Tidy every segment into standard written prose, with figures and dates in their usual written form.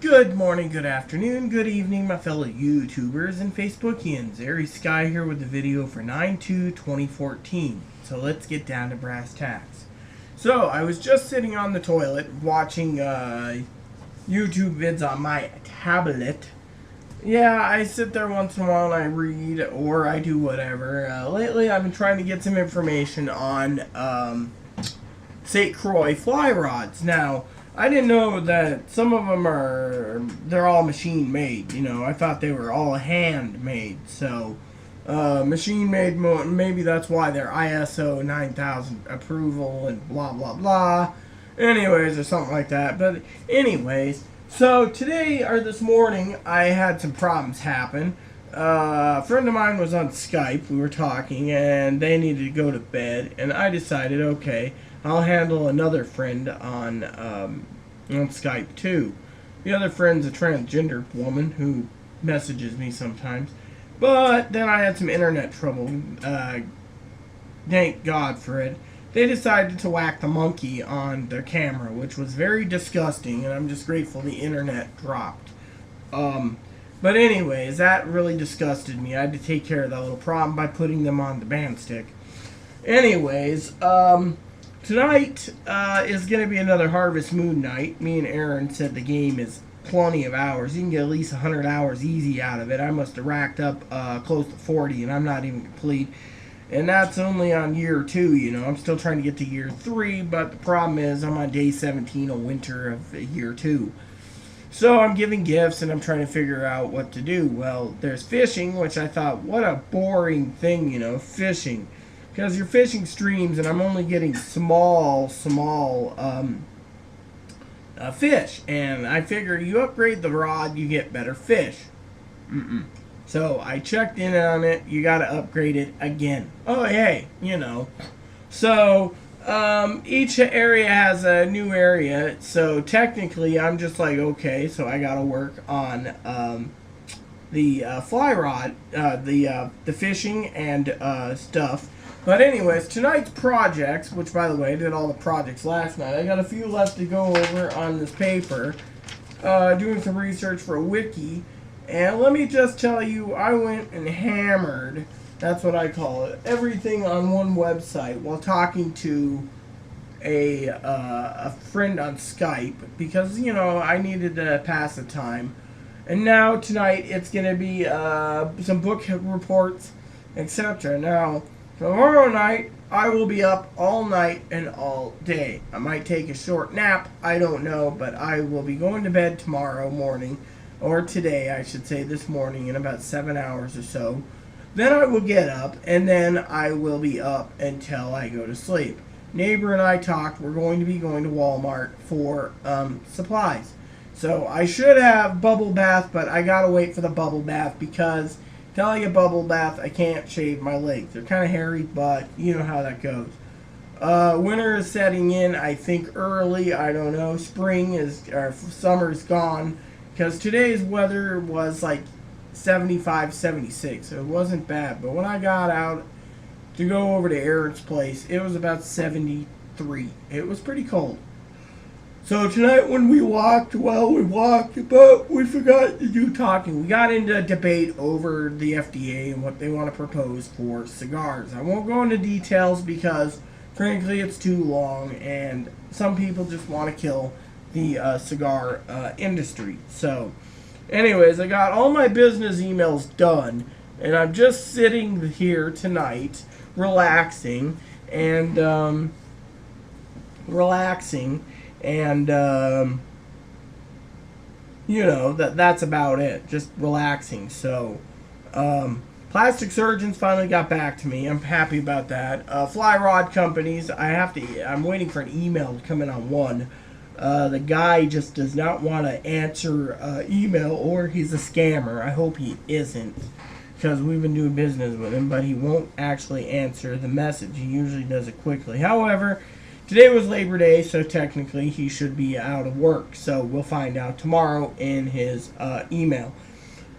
Good morning, good afternoon, good evening, my fellow YouTubers and Facebookians. Airy Sky here with the video for 9/2/2014. So let's get down to brass tacks. So I was just sitting on the toilet watching YouTube vids on my tablet. Yeah, I sit there once in a while and I read or I do whatever. Lately I've been trying to get some information on St. Croix fly rods. Now, I didn't know that some of them they're all machine made. I thought they were all handmade. So, machine made, maybe that's why they're ISO 9000 approval and blah blah blah. Anyways, or something like that. But, anyways, so today or this morning, I had some problems happen. A friend of mine was on Skype. We were talking, and they needed to go to bed. And I decided, okay, I'll handle another friend on Skype too. The other friend's a transgender woman who messages me sometimes. But then I had some internet trouble. Thank God for it. They decided to whack the monkey on their camera, which was very disgusting, and I'm just grateful the internet dropped. But anyways, that really disgusted me. I had to take care of that little problem by putting them on the band stick. Anyways, tonight is going to be another Harvest Moon night. Me and Aaron said the game is plenty of hours. You can get at least 100 hours easy out of it. I must have racked up close to 40, and I'm not even complete. And that's only on year 2, I'm still trying to get to year 3, but the problem is I'm on day 17 of winter of year 2. So I'm giving gifts, and I'm trying to figure out what to do. Well, there's fishing, which I thought, what a boring thing, fishing. Because you're fishing streams, and I'm only getting small fish. And I figure you upgrade the rod, you get better fish. So I checked in on it. You got to upgrade it again. Oh, hey, So each area has a new area. So technically, I'm just like, okay, so I got to work on the fly rod, the fishing and stuff. But anyways, tonight's projects, which by the way, I did all the projects last night. I got a few left to go over on this paper. Doing some research for a wiki. And let me just tell you, I went and hammered, that's what I call it, everything on one website while talking to a friend on Skype because, I needed to pass the time. And now, tonight, it's going to be some book reports, etc. Now, tomorrow night, I will be up all night and all day. I might take a short nap, I don't know, but I will be going to bed tomorrow morning. Or today, I should say, this morning in about 7 hours or so. Then I will get up, and then I will be up until I go to sleep. Neighbor and I talked. We're going to be going to Walmart for supplies. So I should have bubble bath, but I gotta wait for the bubble bath because until I get bubble bath, I can't shave my legs. They're kind of hairy, but you know how that goes. Winter is setting in, I think early. I don't know. Summer's gone. Because today's weather was like 75, 76, so it wasn't bad. But when I got out to go over to Aaron's place, it was about 73. It was pretty cold. So tonight when we walked, but we forgot to do talking. We got into a debate over the FDA and what they want to propose for cigars. I won't go into details because, frankly, it's too long, and some people just want to kill the cigar industry. So anyways, I got all my business emails done, and I'm just sitting here tonight relaxing and that's about it, just relaxing. So plastic surgeons finally got back to me. I'm happy about that. Fly rod companies, I'm waiting for an email to come in on one. The guy just does not want to answer email, or he's a scammer. I hope he isn't, because we've been doing business with him, but he won't actually answer the message. He usually does it quickly. However, today was Labor Day, so technically he should be out of work. So we'll find out tomorrow in his email.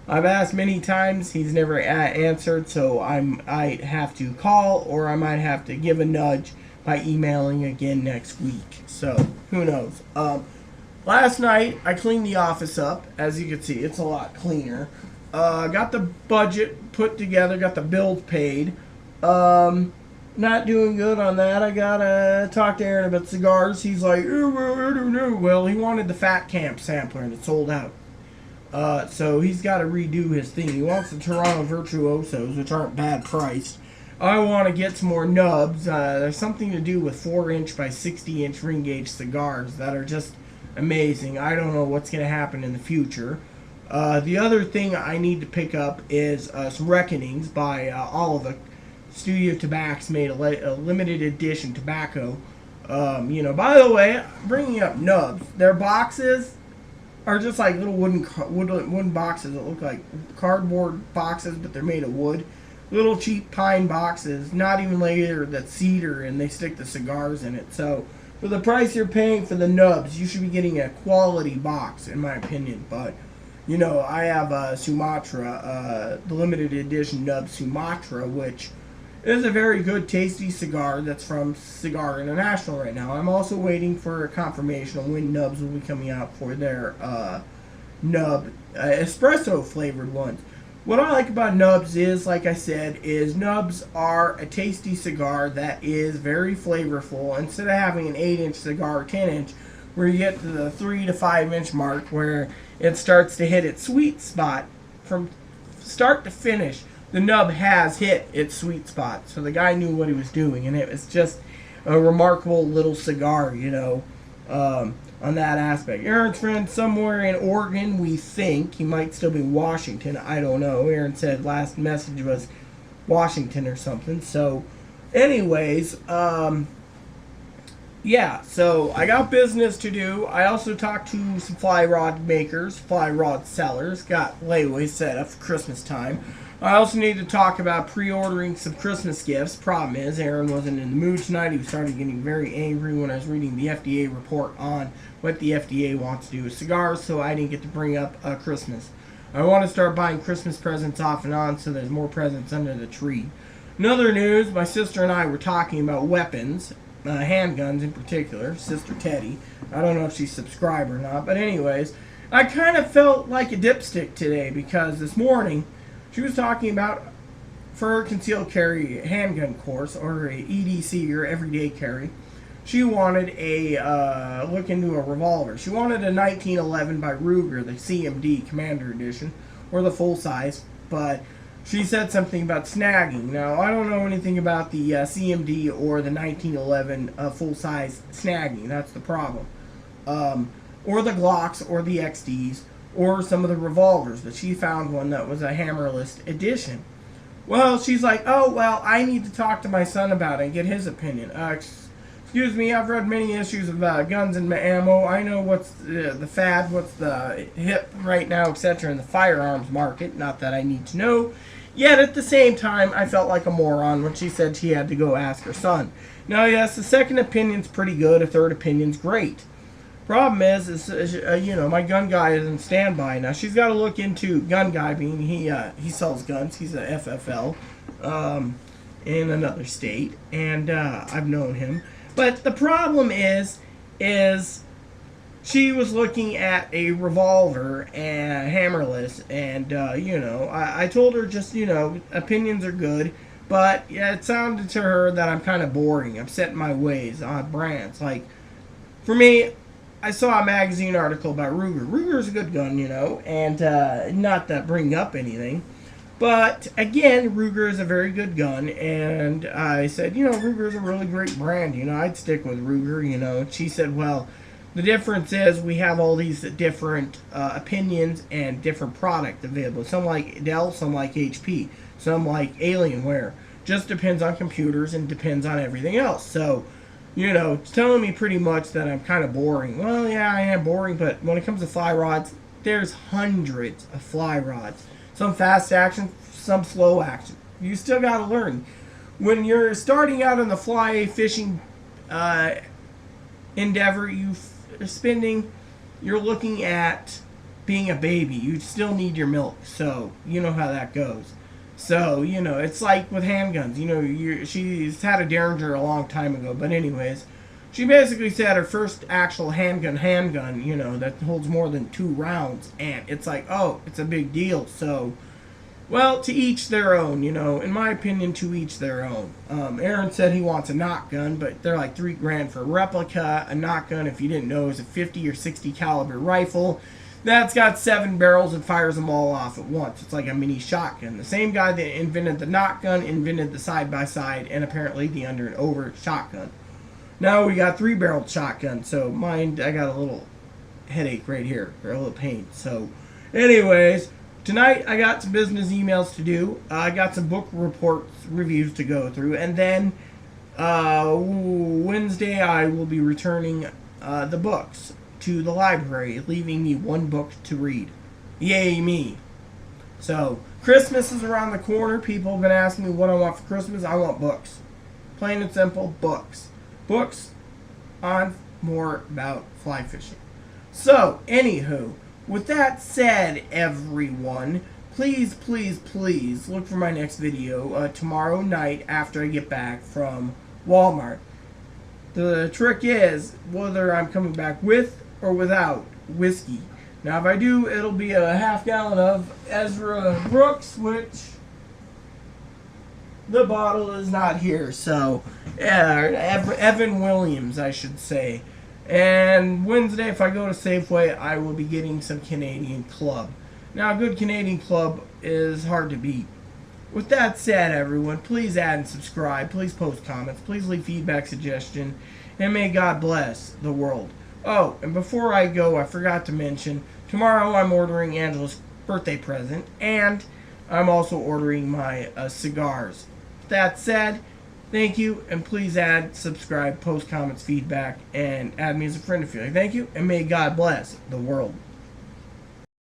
I've asked many times. He's never answered, so I might have to call, or I might have to give a nudge by emailing again next week. So, who knows? Last night, I cleaned the office up. As you can see, it's a lot cleaner. Got the budget put together, got the bills paid. Not doing good on that. I gotta talk to Aaron about cigars. He's like, oh, well, I don't know. Well, he wanted the Fat Camp sampler, and it sold out. So he's got to redo his thing. He wants the Toronto Virtuosos, which aren't bad priced. I want to get some more nubs. There's something to do with 4-inch by 60-inch ring gauge cigars that are just amazing. I don't know what's going to happen in the future. The other thing I need to pick up is some Reckonings by Oliva. Studio Tobacs made a limited edition tobacco. By the way, bringing up nubs, their boxes are just like little wooden boxes that look like cardboard boxes, but they're made of wood. Little cheap pine boxes, not even layered, that's cedar, and they stick the cigars in it. So for the price you're paying for the nubs, you should be getting a quality box, in my opinion. But I have Sumatra, the limited edition nub Sumatra, which is a very good, tasty cigar that's from Cigar International right now. I'm also waiting for a confirmation on when nubs will be coming out for their nub espresso flavored ones. What I like about nubs is, like I said, is nubs are a tasty cigar that is very flavorful. Instead of having an 8-inch cigar or 10-inch, where you get to the 3 to 5-inch mark where it starts to hit its sweet spot from start to finish. The nub has hit its sweet spot, so the guy knew what he was doing, and it was just a remarkable little cigar, on that aspect. Aaron's friend somewhere in Oregon, we think. He might still be Washington, I don't know. Aaron said last message was Washington or something. So, anyways, yeah, so I got business to do. I also talked to some fly rod makers, fly rod sellers, got layaways set up for Christmas time. I also need to talk about pre-ordering some Christmas gifts. Problem is, Aaron wasn't in the mood tonight. He started getting very angry when I was reading the FDA report on what the FDA wants to do with cigars, so I didn't get to bring up Christmas. I want to start buying Christmas presents off and on so there's more presents under the tree. In other news, my sister and I were talking about weapons, handguns in particular, Sister Teddy. I don't know if she's subscribed or not, but anyways, I kind of felt like a dipstick today because this morning she was talking about, for her concealed carry handgun course, or a EDC, or everyday carry, she wanted a look into a revolver. She wanted a 1911 by Ruger, the CMD Commander Edition, or the full size, but she said something about snagging. Now, I don't know anything about the CMD or the 1911 full size snagging. That's the problem. Or the Glocks, or the XDs, or some of the revolvers, but she found one that was a hammerless edition. Well, she's like, oh, well, I need to talk to my son about it and get his opinion. Excuse me, I've read many issues of guns and ammo. I know what's the fad, what's the hip right now, etc. in the firearms market. Not that I need to know. Yet, at the same time, I felt like a moron when she said she had to go ask her son. Now, yes, the second opinion's pretty good. A third opinion's great. Problem is my gun guy is in standby. Now, she's got to look into gun guy, being he sells guns. He's a FFL in another state, and I've known him. But the problem is she was looking at a revolver and hammerless, and I told her just opinions are good, but it sounded to her that I'm kind of boring. I'm set in my ways on brands. Like, for me, I saw a magazine article about Ruger. Ruger's a good gun, and not to bring up anything. But, again, Ruger is a very good gun, and I said, Ruger's a really great brand, I'd stick with Ruger, And she said, well, the difference is we have all these different opinions and different product available. Some like Dell, some like HP, some like Alienware. Just depends on computers and depends on everything else. So, it's telling me pretty much that I'm kind of boring. Well, yeah, I am boring, but when it comes to fly rods, there's hundreds of fly rods. Some fast action, some slow action. You still got to learn. When you're starting out in the fly fishing endeavor, you're looking at being a baby. You still need your milk, so you know how that goes. So, it's like with handguns. She's had a Derringer a long time ago. But anyways, She basically said her first actual handgun, you know, that holds more than 2 rounds. And it's like, oh, it's a big deal. So, well, to each their own, you know. In my opinion, to each their own. Aaron said he wants a knock gun, but they're like $3,000 for a replica. A knock gun, if you didn't know, is a 50 or 60 caliber rifle that's got 7 barrels and fires them all off at once. It's like a mini shotgun. The same guy that invented the knock gun invented the side-by-side and apparently the under and over shotgun. Now we got 3-barreled shotgun. So mine, I got a little headache right here, or a little pain. So, anyways, tonight I got some business emails to do. I got some book reports, reviews to go through, and then Wednesday I will be returning the books to the library, leaving me 1 book to read. Yay me. So, Christmas is around the corner. People have been asking me what I want for Christmas. I want books. Plain and simple, books. Books on more about fly fishing. So, anywho, with that said, everyone, please, please, please look for my next video tomorrow night after I get back from Walmart. The trick is whether I'm coming back with or without whiskey. Now, if I do, it'll be a half gallon of Ezra Brooks, which the bottle is not here. So, Evan Williams, I should say. And Wednesday, if I go to Safeway, I will be getting some Canadian Club. Now, a good Canadian Club is hard to beat. With that said, everyone, please add and subscribe. Please post comments. Please leave feedback, suggestion. And may God bless the world. Oh, and before I go, I forgot to mention, tomorrow I'm ordering Angela's birthday present. And I'm also ordering my cigars. With that said, thank you, and please add, subscribe, post comments, feedback, and add me as a friend if you like. Thank you, and may God bless the world.